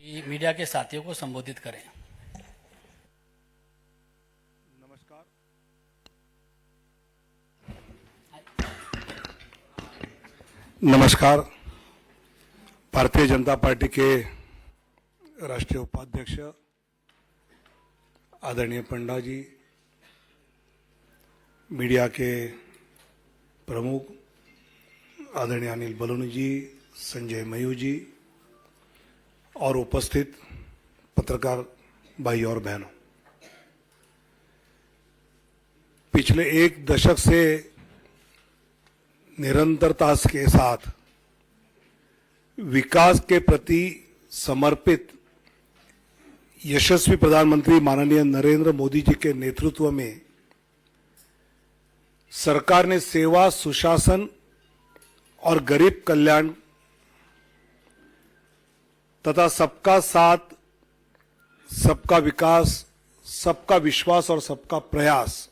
कि मीडिया के साथियों को संबोधित करें। नमस्कार। नमस्कार। भारतीय जनता पार्टी के राष्ट्रीय उपाध्यक्ष आदरणीय पंडा जी, मीडिया के प्रमुख आदरणीय अनिल बलूनी जी, संजय मयूर जी और उपस्थित पत्रकार भाई और बहनों, पिछले एक दशक से निरंतरता के साथ विकास के प्रति समर्पित यशस्वी प्रधानमंत्री माननीय नरेंद्र मोदी जी के नेतृत्व में सरकार ने सेवा, सुशासन और गरीब कल्याण तथा सबका साथ, सबका विकास, सबका विश्वास और सबका प्रयास,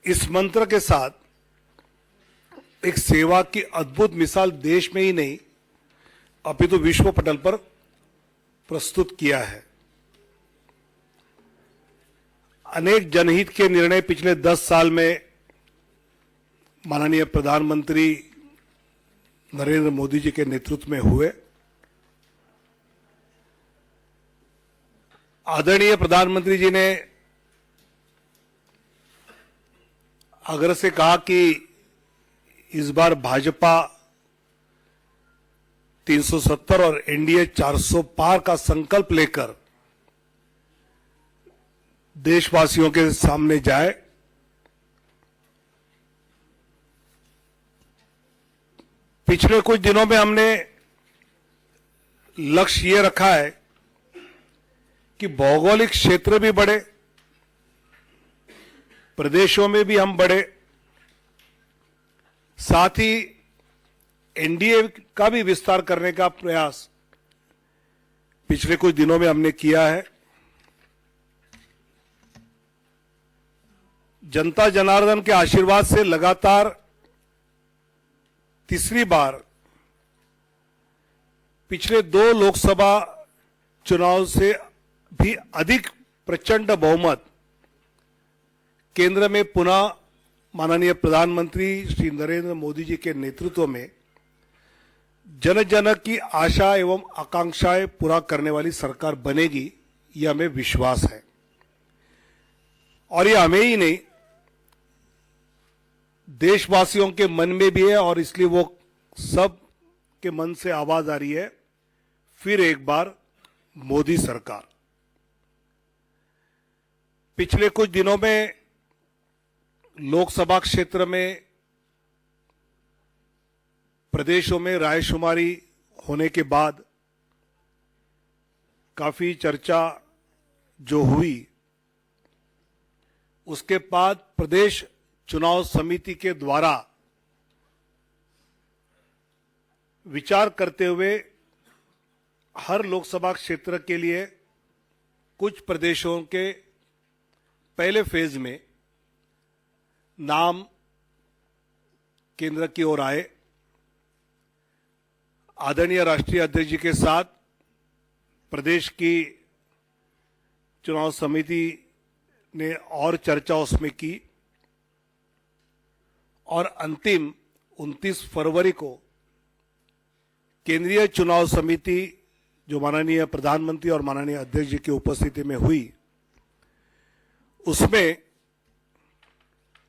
इस मंत्र के साथ एक सेवा की अद्भुत मिसाल देश में ही नहीं अपितु विश्व पटल पर प्रस्तुत किया है। अनेक जनहित के निर्णय पिछले 10 साल में माननीय प्रधानमंत्री नरेंद्र मोदी जी के नेतृत्व में हुए। आदरणीय प्रधानमंत्री जी ने आग्रह से कहा कि इस बार भाजपा 370 और एनडीए 400 पार का संकल्प लेकर देशवासियों के सामने जाए। पिछले कुछ दिनों में हमने लक्ष्य ये रखा है कि भौगोलिक क्षेत्र भी बढ़े, प्रदेशों में भी हम बढ़े, साथ ही एनडीए का भी विस्तार करने का प्रयास पिछले कुछ दिनों में हमने किया है। जनता जनार्दन के आशीर्वाद से लगातार तीसरी बार पिछले 2 लोकसभा चुनाव से भी अधिक प्रचंड बहुमत केंद्र में पुनः माननीय प्रधानमंत्री श्री नरेंद्र मोदी जी के नेतृत्व में जन जन की आशा एवं आकांक्षाएं पूरा करने वाली सरकार बनेगी, यह हमें विश्वास है। और यह हमें ही नहीं, देशवासियों के मन में भी है और इसलिए वो सब के मन से आवाज आ रही है, फिर एक बार मोदी सरकार। पिछले कुछ दिनों में लोकसभा क्षेत्र में प्रदेशों में रायशुमारी होने के बाद काफी चर्चा जो हुई, उसके बाद प्रदेश चुनाव समिति के द्वारा विचार करते हुए हर लोकसभा क्षेत्र के लिए कुछ प्रदेशों के पहले फेज में नाम केंद्र की ओर आए। आदरणीय राष्ट्रीय अध्यक्ष जी के साथ प्रदेश की चुनाव समिति ने और चर्चा उसमें की और अंतिम 29 फरवरी को केंद्रीय चुनाव समिति जो माननीय प्रधानमंत्री और माननीय अध्यक्ष जी की उपस्थिति में हुई, उसमें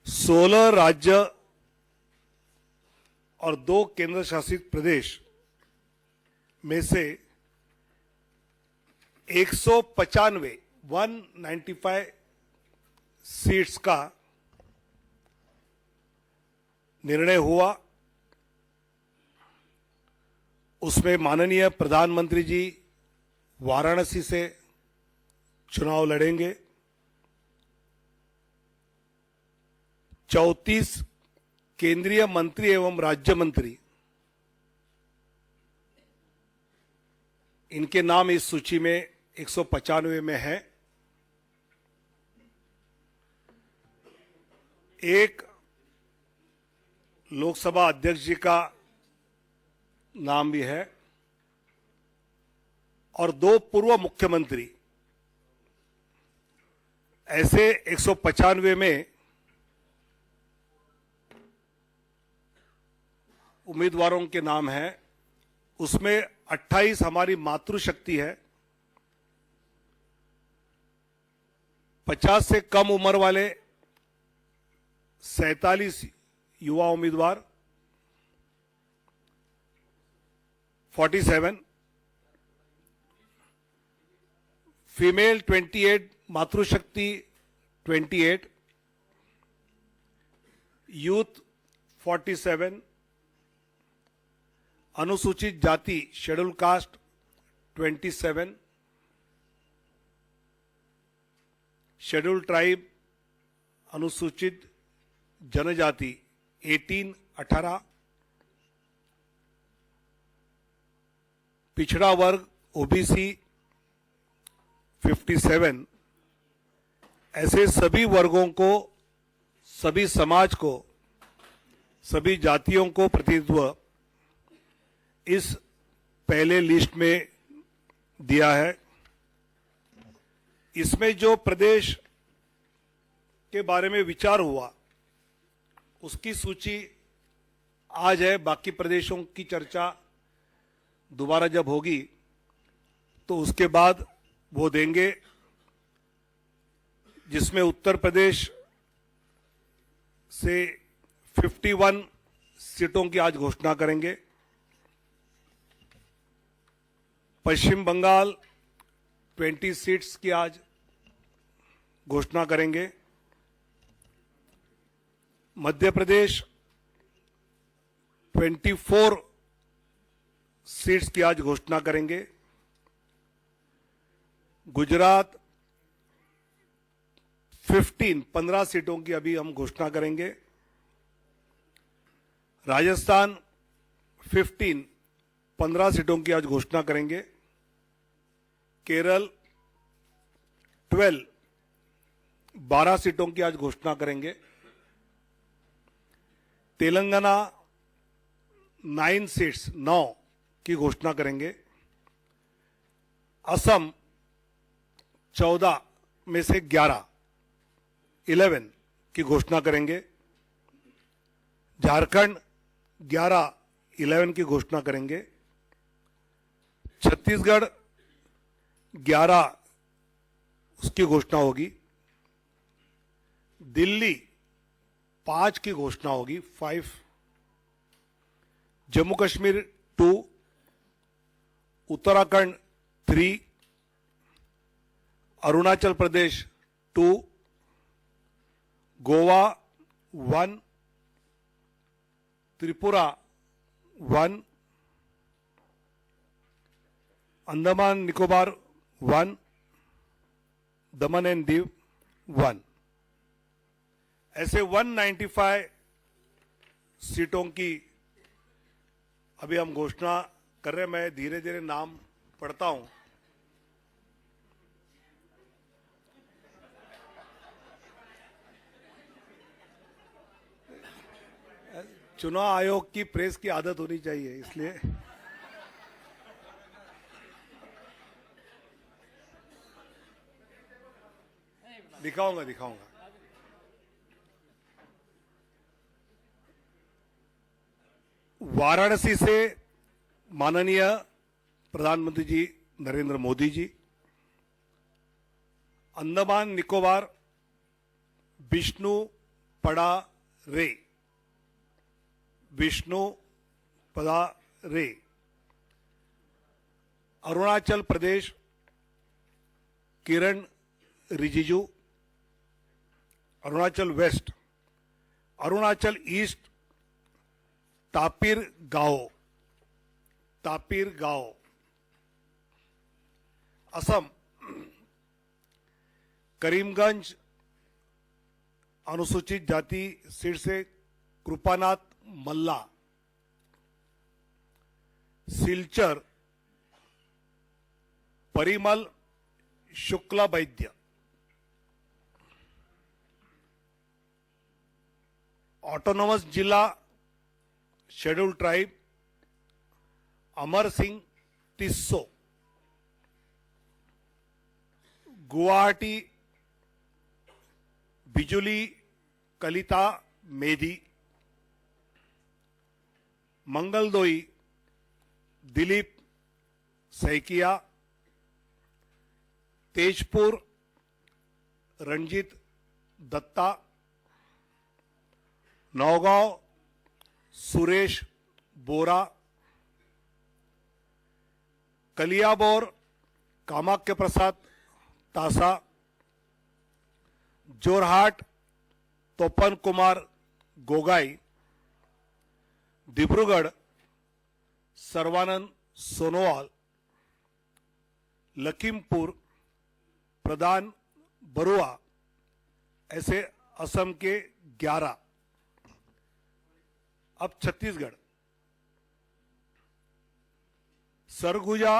16 राज्य और 2 केंद्र शासित प्रदेश में से 195 सीट्स का निर्णय हुआ। उसमें माननीय प्रधानमंत्री जी वाराणसी से चुनाव लड़ेंगे। 34 केंद्रीय मंत्री एवं राज्य मंत्री, इनके नाम इस सूची में 195 में है। एक लोकसभा अध्यक्ष जी का नाम भी है। और 2 पूर्व मुख्यमंत्री, ऐसे 195 में उम्मीदवारों के नाम हैं। उसमें 28 हमारी मातृशक्ति है, 50 से कम उम्र वाले 47 युवा उम्मीदवार, 47 फीमेल, 28 मातृशक्ति 28, यूथ 47, अनुसूचित जाति शेड्यूल कास्ट 27, शेड्यूल ट्राइब अनुसूचित जनजाति 18, पिछड़ा वर्ग ओबीसी 57, ऐसे सभी वर्गों को, सभी समाज को, सभी जातियों को प्रतिनिधित्व इस पहले लिस्ट में दिया है। इसमें जो प्रदेश के बारे में विचार हुआ उसकी सूची आज है। बाकी प्रदेशों की चर्चा दोबारा जब होगी तो उसके बाद वो देंगे, जिसमें उत्तर प्रदेश से 51 सीटों की आज घोषणा करेंगे, पश्चिम बंगाल 20 सीट्स की आज घोषणा करेंगे, मध्य प्रदेश 24 सीट्स की आज घोषणा करेंगे, गुजरात 15 सीटों की अभी हम घोषणा करेंगे, राजस्थान 15 सीटों की आज घोषणा करेंगे, केरल 12 सीटों की आज घोषणा करेंगे, तेलंगाना 9 सीट्स 9 की घोषणा करेंगे, असम 14 में से 11 की घोषणा करेंगे, झारखंड 11 की घोषणा करेंगे, छत्तीसगढ़ 11 उसकी घोषणा होगी, दिल्ली 5 की घोषणा होगी 5, जम्मू कश्मीर 2, उत्तराखंड 3, अरुणाचल प्रदेश 2, गोवा 1, त्रिपुरा 1, अंडमान निकोबार 1, दमन एंड दीव 1। ऐसे 195 सीटों की अभी हम घोषणा कर रहे हैं। मैं धीरे धीरे नाम पढ़ता हूं। चुनाव आयोग की प्रेस की आदत होनी चाहिए, इसलिए दिखाऊंगा। वाराणसी से माननीय प्रधानमंत्री जी नरेंद्र मोदी जी, अंडमान निकोबार विष्णु पड़ा रे, अरुणाचल प्रदेश किरण रिजिजू, अरुणाचल वेस्ट, अरुणाचल ईस्ट तापिर गांव, असम करीमगंज अनुसूचित जाति सीट से कृपानाथ मल्ला, सिलचर परिमल शुक्ला वैद्य, ऑटोनोमस जिला शेड्यूल ट्राइब अमर सिंह टिस्सो, गुवाहाटी बिजुली कलिता मेधी, मंगलदोई दिलीप सैकिया, तेजपुर रणजीत दत्ता, नौगांव सुरेश बोरा, कलियाबोर कामाख्य प्रसाद तासा, जोरहाट तोपन कुमार गोगाई, डिब्रूगढ़ सर्वानंद सोनोवाल, लखीमपुर प्रधान बरुआ, ऐसे असम के 11। अब Chhattisgarh, Surguja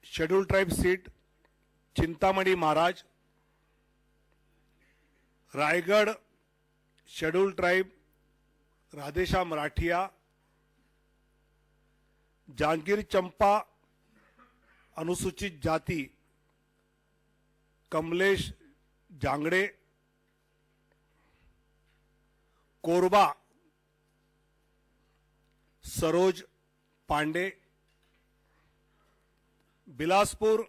schedule tribe seat Chintamani Maharaj, Raigarh schedule tribe Radheshyam Rathiya, Janjgir Champa अनुसूचित जाति Kamlesh Jangde, Korba Saroj Pandey, Bilaspur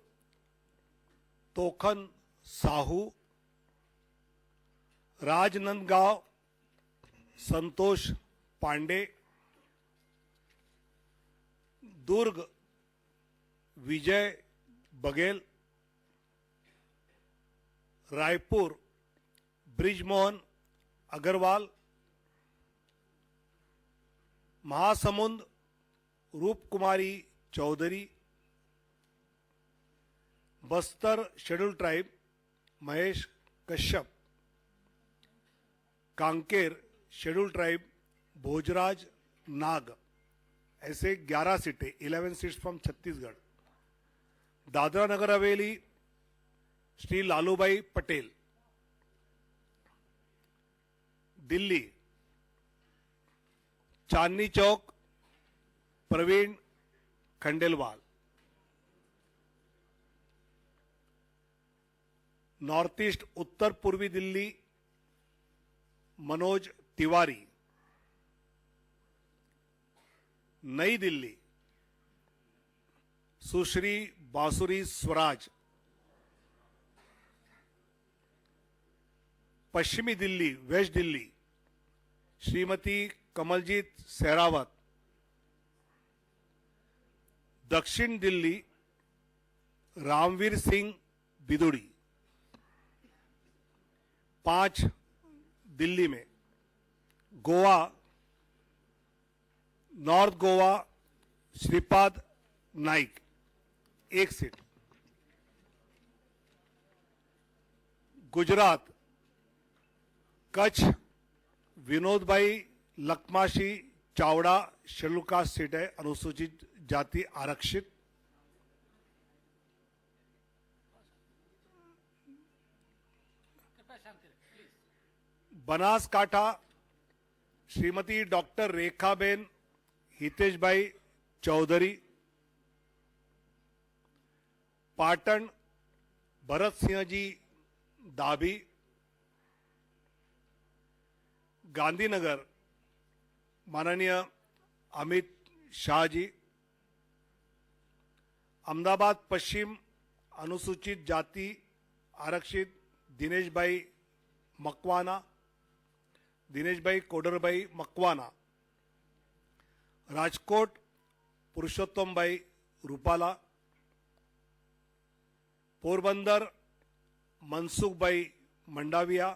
Tokhan Sahu, Rajnandgaon Santosh Pandey, Durg Vijay Baghel, Raipur Brijmohan Agrawal, Mahasamund Roopkumari Choudhary, Bastar schedule tribe Mahesh Kashyap, Kanker schedule tribe Bhojraj Nag, ऐसे 11 सीटें, 11 seats from Chhattisgarh. Dadra Nagar Haveli Shri Lalubhai Patel, Delhi Chandni Chowk Praveen Khandelwal, north east उत्तर पूर्वी दिल्ली मनोज तिवारी, नई दिल्ली सुश्री बांसुरी स्वराज, पश्चिमी दिल्ली वेस्ट दिल्ली श्रीमती कमलजीत सहरावत, दक्षिण दिल्ली रामवीर सिंह बिदुड़ी, 5 दिल्ली में, गोवा नॉर्थ गोवा श्रीपाद नाइक 1 सीट, गुजरात कच्छ विनोद भाई लखमाशी चावड़ा शेड्यूल कास्ट सीट है, अनुसूचित जाति आरक्षित, बनासकांठा श्रीमती डॉक्टर रेखाबेन हितेश भाई चौधरी, पाटन भरत सिंह जी दाभी, गांधीनगर माननीय अमित शाह जी, अहमदाबाद पश्चिम अनुसूचित जाति आरक्षित दिनेश भाई मकवाना, दिनेश भाई कोडरभाई मकवाना, राजकोट पुरुषोत्तम भाई रूपाला, पोरबंदर मनसुख भाई मंडाविया,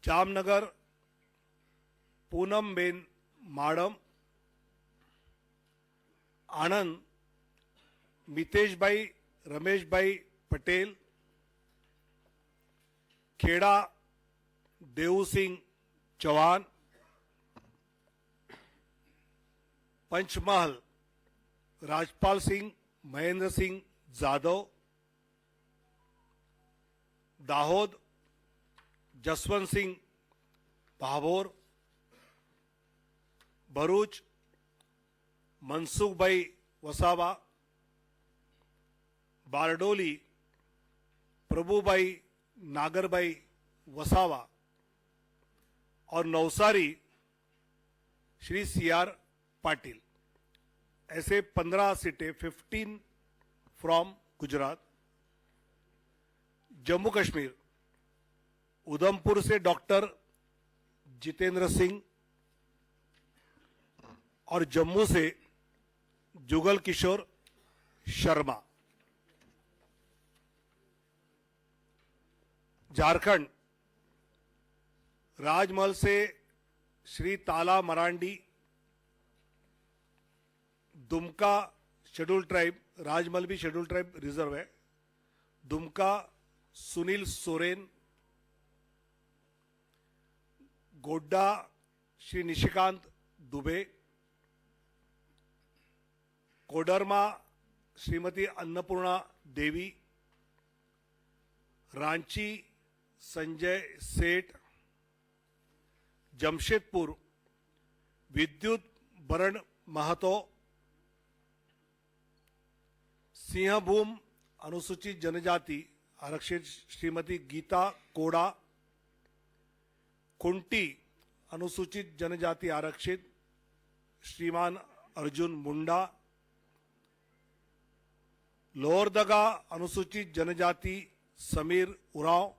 जामनगर पूनम बेन माडम, आनंद मितेश भाई रमेश भाई पटेल, खेड़ा देऊ सिंह चौहान, पंचमहल राजपाल सिंह महेंद्र सिंह जाधव, दाहोद जसवंत सिंह भाभोर, भरूच मनसुख भाई वसावा, बारडोली प्रभुबाई नागरबाई वसावा और नवसारी श्री सी आर पाटिल। ऐसे 15 सीटें 15 फ्रॉम गुजरात। जम्मू कश्मीर उधमपुर से डॉक्टर जितेंद्र सिंह और जम्मू से जुगल किशोर शर्मा। झारखंड राजमहल से श्री ताला मरांडी। दुमका शेड्यूल ट्राइब, राजमहल भी शेड्यूल ट्राइब रिजर्व है। दुमका सुनील सोरेन। गोड्डा श्री निशिकांत दुबे। कोडरमा श्रीमती अन्नपूर्णा देवी। रांची संजय सेठ। जमशेदपुर विद्युत बरण महतो। सिंहभूम अनुसूचित जनजाति आरक्षित श्रीमती गीता कोड़ा। कुंटी अनुसूचित जनजाति आरक्षित श्रीमान अर्जुन मुंडा। लोहरदगा अनुसूचित जनजाति समीर उरांव।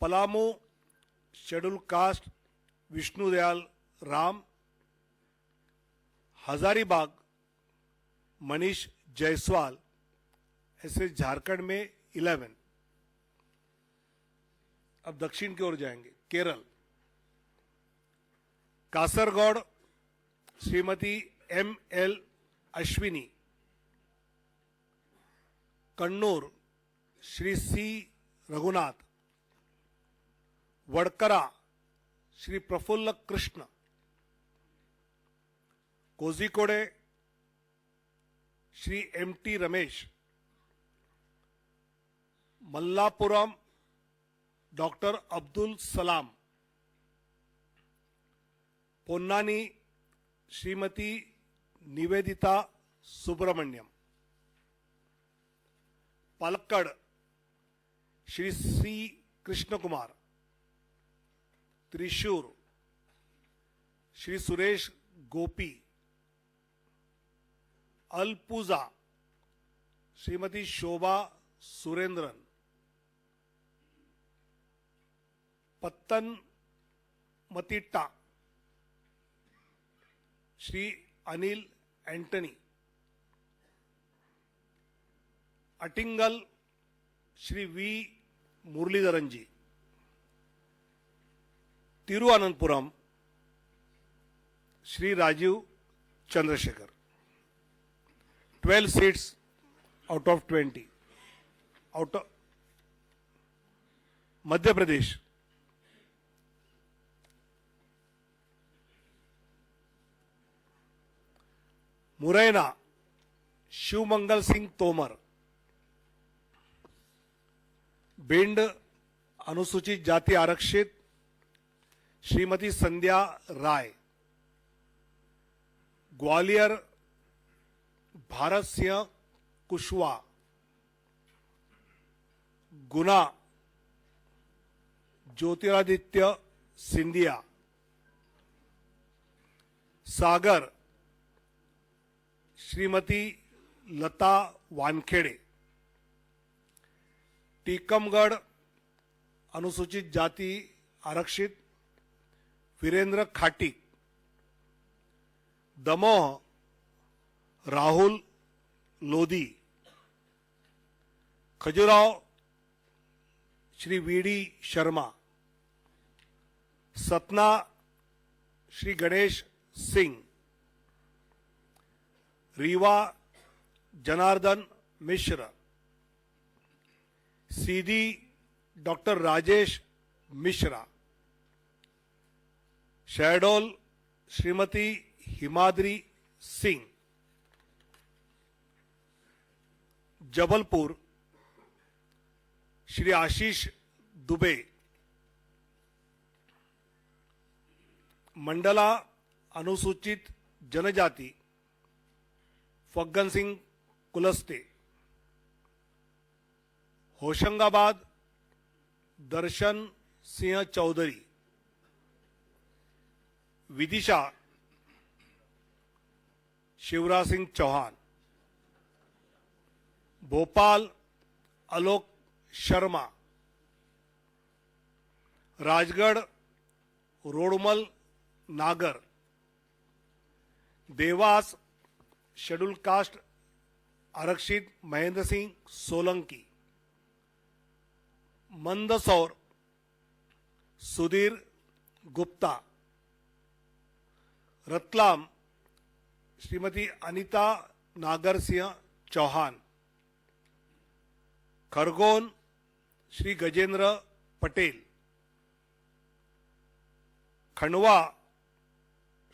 Palamu schedule caste Vishnudayal Ram. हजारीबाग मनीष जायसवाल। ऐसे झारखंड में 11। अब दक्षिण की ओर जाएंगे। Kerala Kasaragod Shrimati M L Ashwini. Kannur Shri C Raghunath. Vadakara Shri Praphulla Krishna. Kozhikode Shri M T Ramesh. Malappuram doctor Abdul Salam. Ponnani Shrimati Nivedita Subramaniam. Palakkad Shri C Krishna Kumar. Thrissur Shri Suresh Gopi. Alappuzha Shrimati Shobha Surendran. Pathanamthitta Shri Anil Antony. Attingal Shri we Muraleedharan ji. Thiruvananthapuram Shri Rajeev Chandrasekhar. 12 seats out of 20। Out of Madhya Pradesh Morena Shivmangal Singh Tomar. Bhind अनुसूचित जाति आरक्षित श्रीमती संध्या राय। ग्वालियर भारत सिंह कुशवाहा। गुना ज्योतिरादित्य सिंधिया। सागर श्रीमती लता वानखेड़े। टीकमगढ़ अनुसूचित जाति आरक्षित वीरेंद्र खाटी। दमोह राहुल लोधी। खजुराहो श्री वीडी शर्मा। सतना श्री गणेश सिंह। रीवा जनार्दन मिश्र। सीधी डॉक्टर राजेश मिश्रा। शहडोल श्रीमती हिमाद्री सिंह। जबलपुर श्री आशीष दुबे। मंडला अनुसूचित जनजाति फग्गन सिंह कुलस्ते। होशंगाबाद दर्शन सिंह चौधरी, विदिशा शिवराज सिंह चौहान, भोपाल आलोक शर्मा, राजगढ़ रोडमल नागर, देवास शेड्यूल कास्ट आरक्षित महेंद्र सिंह सोलंकी, मंदसौर सुधीर गुप्ता, रतलाम श्रीमती अनिता नागर सिंह चौहान, खरगोन श्री गजेंद्र पटेल, खंडवा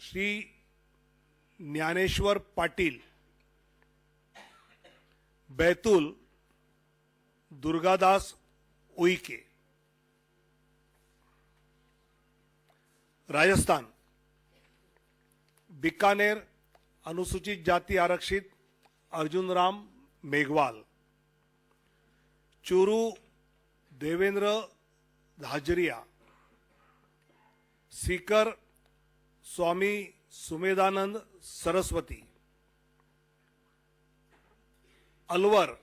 श्री ज्ञानेश्वर पाटिल, बैतूल दुर्गादास उइके, राजस्थान बीकानेर अनुसूचित जाति आरक्षित अर्जुन राम मेघवाल, चूरू देवेंद्र धाजरिया, सीकर स्वामी सुमेधानंद सरस्वती, अलवर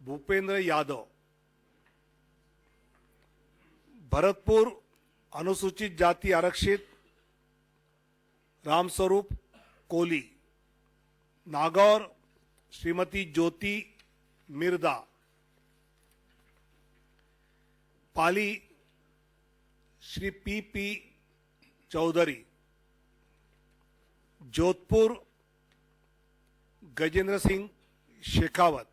भूपेंद्र यादव, भरतपुर अनुसूचित जाति आरक्षित Ramswaroop Koli, Nagaur Shrimati Jyoti Mirdha, Pali Shri P Chaudhary, Jodhpur Gajendra Singh Shekhawat,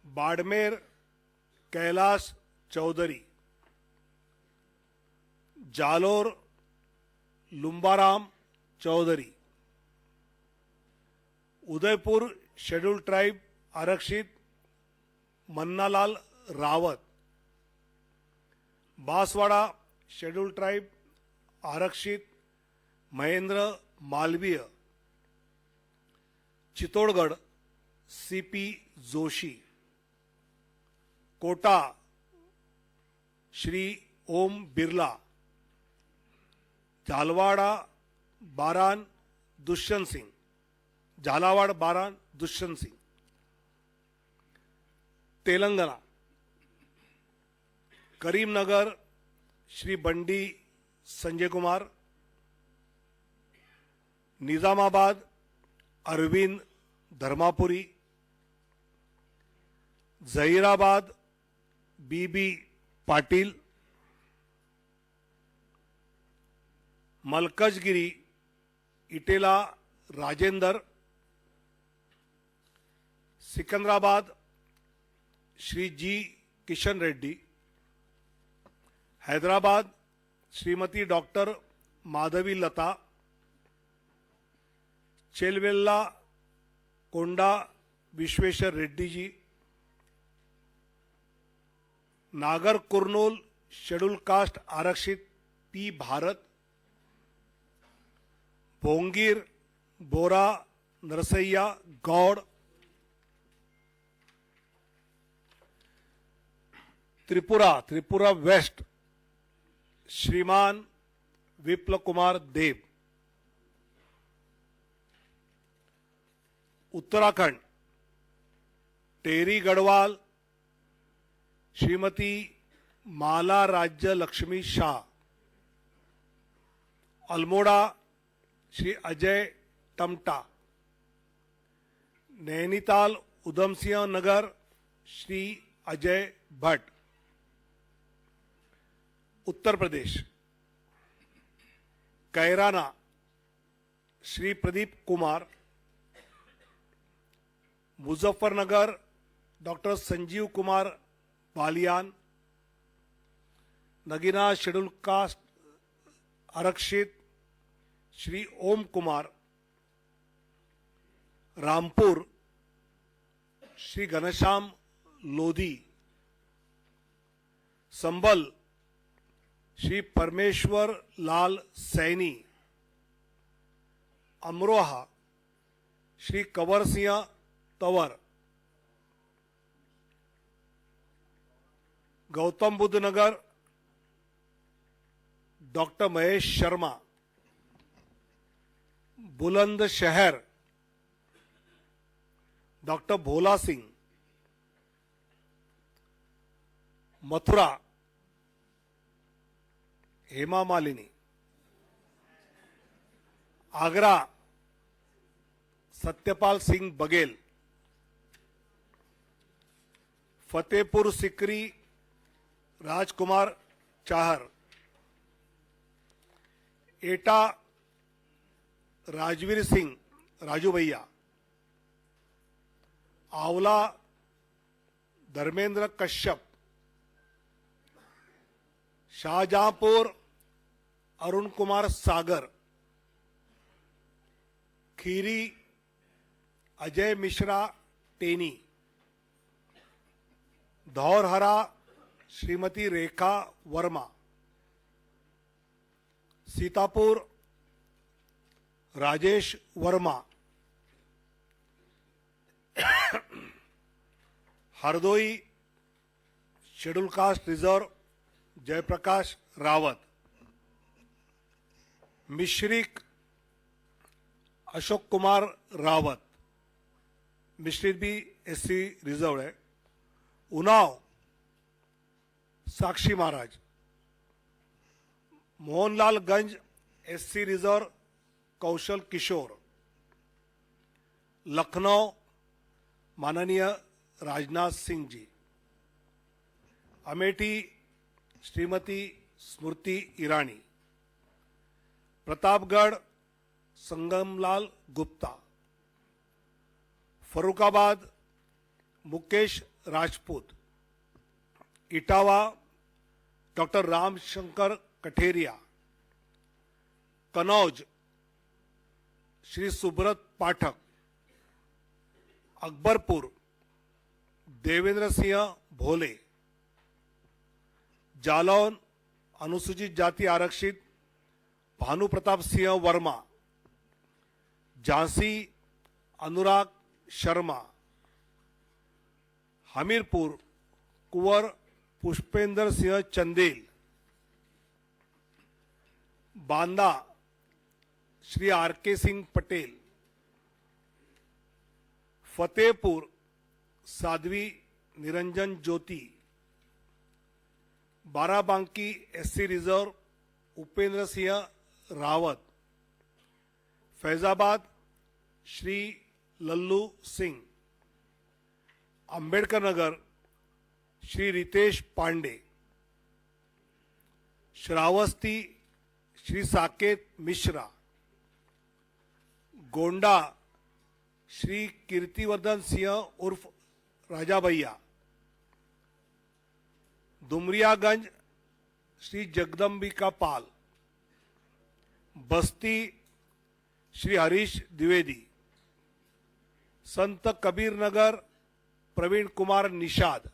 Barmer Kailash Chaudhary, Jalore Lumbaram Chaudhary, Udaipur schedule tribe आरक्षित मन्नालाल रावत, बांसवाड़ा शेड्यूल ट्राइब आरक्षित Mahendra Malviya, Chittorgarh CP Joshi, Kota Shri Om Birla, Jhalwara Baran Dushyant Singh, Jhalawar Baran Dushyant Singh, Telangana Karimnagar Shri Bandi Sanjay Kumar, Nizamabad Arvind Dharmapuri, Zaheerabad BB Patil, Malkajgiri Etela Rajender, Secunderabad Shri G Kishan Reddy, Hyderabad Shrimati doctor Madhavi लता, चेलवेल्ला कोंडा विश्वेश्वर रेड्डी जी, नागर कुर्नूल शेड्यूल कास्ट आरक्षित पी भारत, भोंगीर बोरा नरसैया गौड़, त्रिपुरा वेस्ट श्रीमान विप्लव कुमार देव, उत्तराखंड टेरी Garhwal Shrimati Mala Rajya Lakshmi Shah, Almora Shri Ajay Tamta, Nainital Udham Singh Nagar Shri Ajay Bhatt, Uttar Pradesh Kairana Shri Pradeep Kumar, Muzaffarnagar doctor Sanjeev Kumar Balyan, Nagina schedule caste आरक्षित श्री ओम Kumar, Rampur Shri Ghanshyam Lodhi, Sambhal Shri Parmeshwar Lal Saini, Amroha Shri Kanwar Singh Tanwar, Gautam Buddh Nagar doctor Mahesh Sharma, Bulandshahr doctor Bhola Singh, Mathura Hema Malini, Agra Satyapal Singh Baghel, Fatehpur Sikri Rajkumar Chahar, Etah Rajveer Singh Raju Bhaiya, Aonla Dharmendra Kashyap, Shahjahanpur Arun Kumar Sagar, Kheri Ajay Mishra Teni, Dhaurahra Shrimati Rekha Verma, Sitapur Rajesh Verma, Hardoi schedule caste reserve Jaiprakash Rawat, Misrikh Ashok Kumar Rawat, मिश्रित भी एससी रिजर्व है, उन्नाव साक्षी महाराज, मोहनलालगंज एससी रिजर्व कौशल किशोर, लखनऊ माननीय राजनाथ सिंह जी, अमेठी श्रीमती स्मृति ईरानी, प्रतापगढ़ संगमलाल गुप्ता, फरुखाबाद मुकेश राजपूत, इटावा डॉक्टर रामशंकर कठेरिया, कनौज श्री सुब्रत पाठक, अकबरपुर देवेंद्र सिंह भोले, जालौन अनुसूचित जाति आरक्षित भानु प्रताप सिंह वर्मा, झांसी अनुराग शर्मा, हमीरपुर कुंवर पुष्पेंद्र सिंह चंदेल, बांदा श्री आर के सिंह पटेल, फतेहपुर साध्वी निरंजन ज्योति, बाराबांकी एससी रिजर्व उपेंद्र सिंह रावत, फैजाबाद श्री लल्लू सिंह, अंबेडकर नगर श्री रितेश पांडे, श्रावस्ती श्री साकेत मिश्रा, गोंडा श्री कीर्तिवर्धन सिंह उर्फ राजा भैया, दुमरियागंज श्री जगदम्बिका पाल, बस्ती Shri Harish Dwivedi, Sant Kabir Nagar Praveen Kumar Nishad,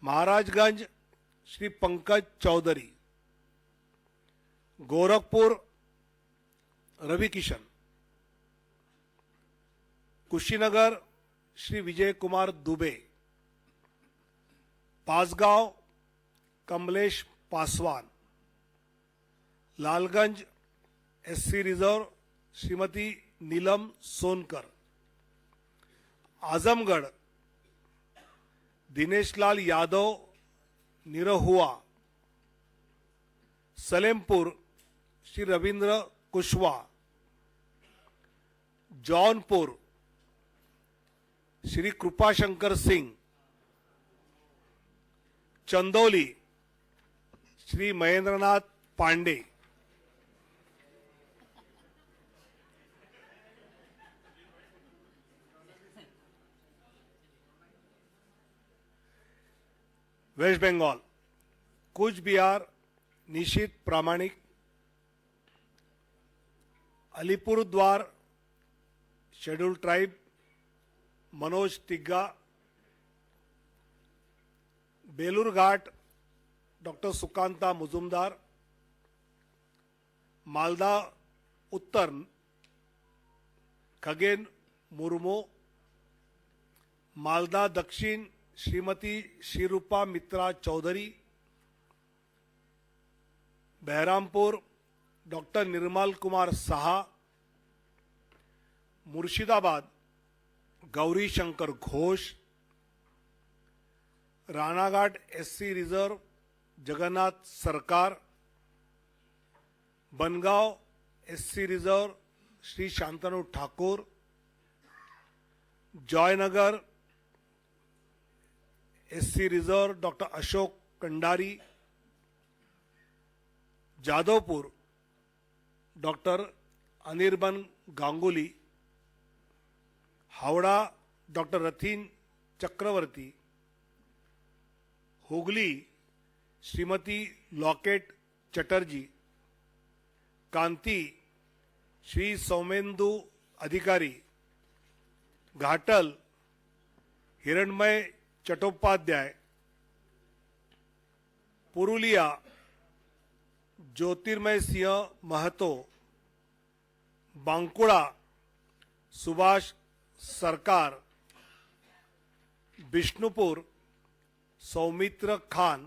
Maharajganj Shri Pankaj Chaudhary, Gorakhpur Ravi Kishan, Kushinagar Shri Vijay Kumar Dubey, Pasgaon Kamlesh Paswan, Lalganj SC reserve Shrimati Neelam Sonkar, Azamgarh Dineshlal Yadav Nirahua, Salempur Shri Ravindra Kushwaha, Jaunpur Shri Kripashankar Singh, Chandauli Shri Mahendranath Pandey, west Bengal Cooch Behar Nisith Pramanik, Alipurduar schedule tribe Manoj Tigga, Balurghat doctor Sukanta Majumdar, Malda Uttar Khagen Murmu, Malda Dakshin Shrimati Sreerupa मित्रा Chaudhary, Baharampur doctor Nirmal Kumar Saha, Murshidabad Gauri Shankar Ghosh, Ranaghat SC reserve Jagannath Sarkar, Bangaon SC reserve Shri Shantanu Thakur, Joynagar SC reserve doctor Ashok Kandari, Jadavpur doctor Anirban Ganguly, Howrah doctor Rathin Chakraborty, Hooghly Shrimati Locket Chatterjee, Kanthi Shri Soumendu Adhikari, Ghatal हिरणमय चट्टोपाध्याय, पुरुलिया ज्योतिर्मय सिंह महतो, बांकुड़ा सुभाष सरकार, बिष्णुपुर सौमित्र खान,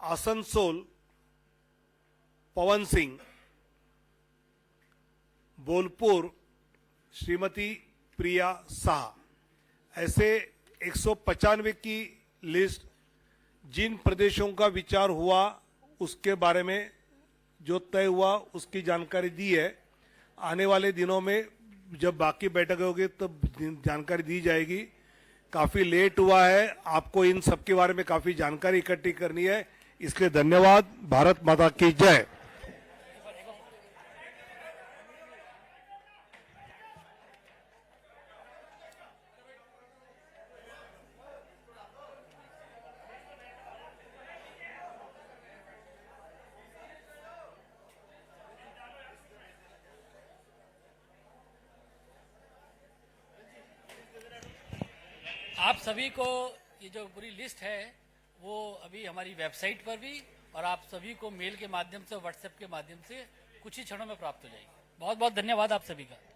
आसनसोल पवन सिंह, बोलपुर श्रीमती प्रिया शाह। ऐसे 195 की लिस्ट जिन प्रदेशों का विचार हुआ उसके बारे में जो तय हुआ उसकी जानकारी दी है। आने वाले दिनों में जब बाकी बैठक होगी तब जानकारी दी जाएगी। काफी लेट हुआ है, आपको इन सब के बारे में काफी जानकारी इकट्ठी करनी है, इसलिए धन्यवाद। भारत माता की जय। आप सभी को ये जो पूरी लिस्ट है वो अभी हमारी वेबसाइट पर भी और आप सभी को मेल के माध्यम से व्हाट्सएप के माध्यम से कुछ ही क्षणों में प्राप्त हो जाएगी। बहुत बहुत धन्यवाद आप सभी का।